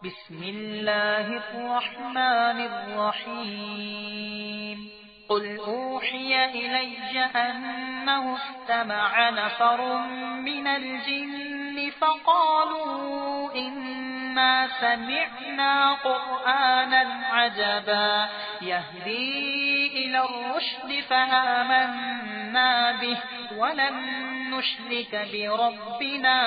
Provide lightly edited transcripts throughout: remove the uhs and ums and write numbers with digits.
بسم الله الرحمن الرحيم قل أوحي إلي أنه استمع نفر من الجن فقالوا إنا سمعنا قرآنا عجبا يهدي إلى الرشد فآمنا به ولن نشرك بربنا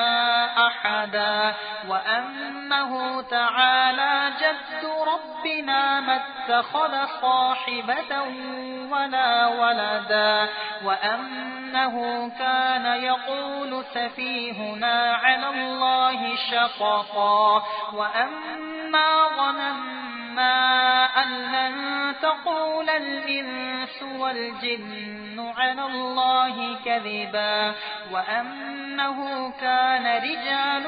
أحدا وأنه تعالى جد ربنا ما اتخذ صاحبة ولا ولدا وأنه كان يقول سفيهنا على الله شططا وأنا ظننا أن لن تقول الإنس والجن على الله كذبا وأنه كان رجال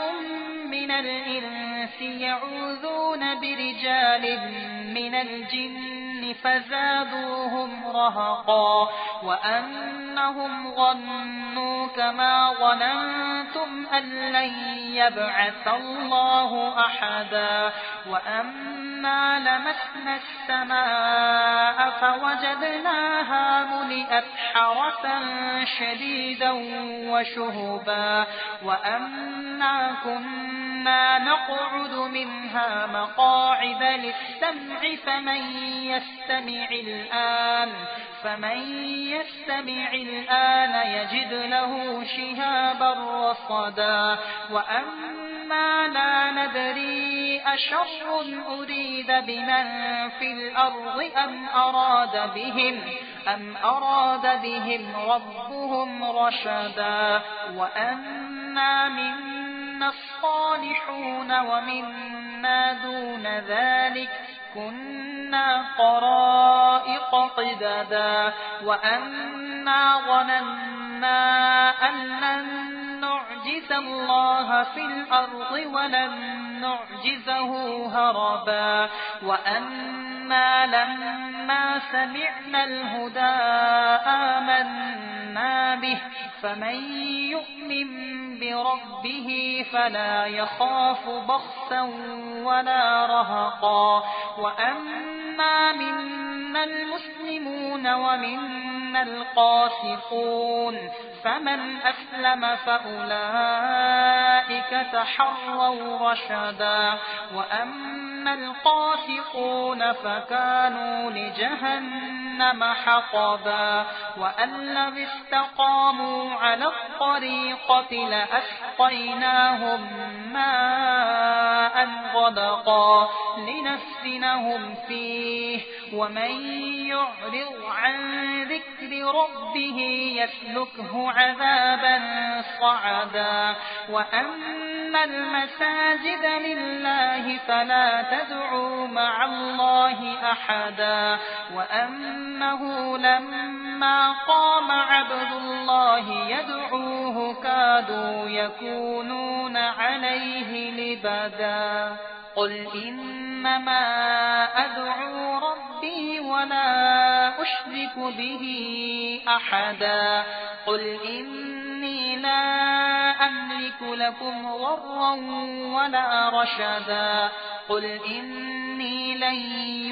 من الإنس يعوذون برجال من الجن فزادوهم رهقا وأنهم ظنوا كما ظننتم أن لن يبعث الله أحدا وأنا لمسنا السماء فوجدناها ملئت حرسا شديدا وشهبا وأنا كنا نقعد منها مقاعد للسمع فمن يستمع الآن يجد له شهابا رصدا وأنا لا ندري أشر أريد بمن في الأرض أم أراد بهم ربهم رشدا وأنا منا الصالحون ومنا دون ذلك كنا طرائق قددا وأنا ظننا أن لن نعجز الله في الأرض ولن نعجزه هربا وأنا لما سمعنا الهدى آمنا به فمن يؤمن بربه فلا يخاف بخسا ولا رهقا وأما منا المسلمون ومنا القاسطون فمن أسلم فأولئك تحروا رشدا وأما القاسطون فكانوا لجهنم حطبا وأن لو استقاموا على الطريقة لأسقيناهم ماء غدقا لنفتنهم فيه ومن يعرض عن ذكر ربه يسلكه عذابا صعدا وأن المساجد لله فلا تدعوا مع الله أحدا وأنه لما قام عبد الله يدعوه كادوا يكونون عليه لبدا قل إنما أدعو ربي ولا أشرك به أحدا قل إني لا أملك لكم ضرا ولا رشدا قل إني لن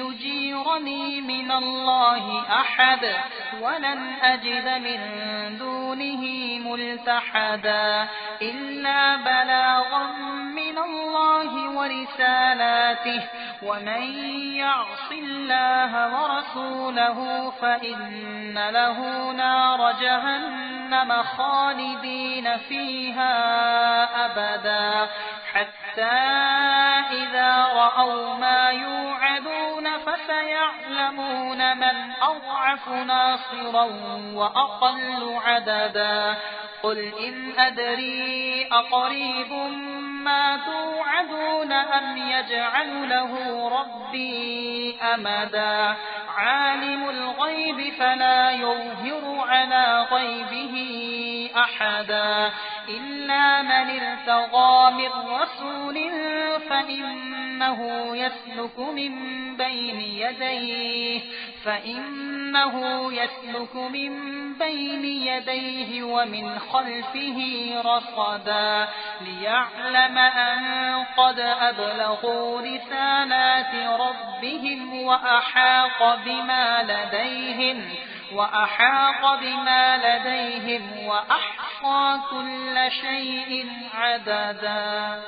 يجيرني من الله أحد ولن أجد من دونه ملتحدا إلا بلاغا من الله ورسالاته ومن يعص الله ورسوله فإن له نار جهنم خالدين فيها أبدا حتى إذا رأوا ما يوعدون فسيعلمون من أضعف ناصرا وأقل عددا قل إن أدري أقريب ما توعدون أم يجعل له ربي أمدا عالم الغيب فلا يظهر على غيبه أحدا إلا من ارتضى من رسول فإن فإنه يسلك من بين يديه ومن خلفه رصدا ليعلم أن قد أبلغوا رسالات ربهم وأحاط بما لديهم وأحصى كل شيء عددا.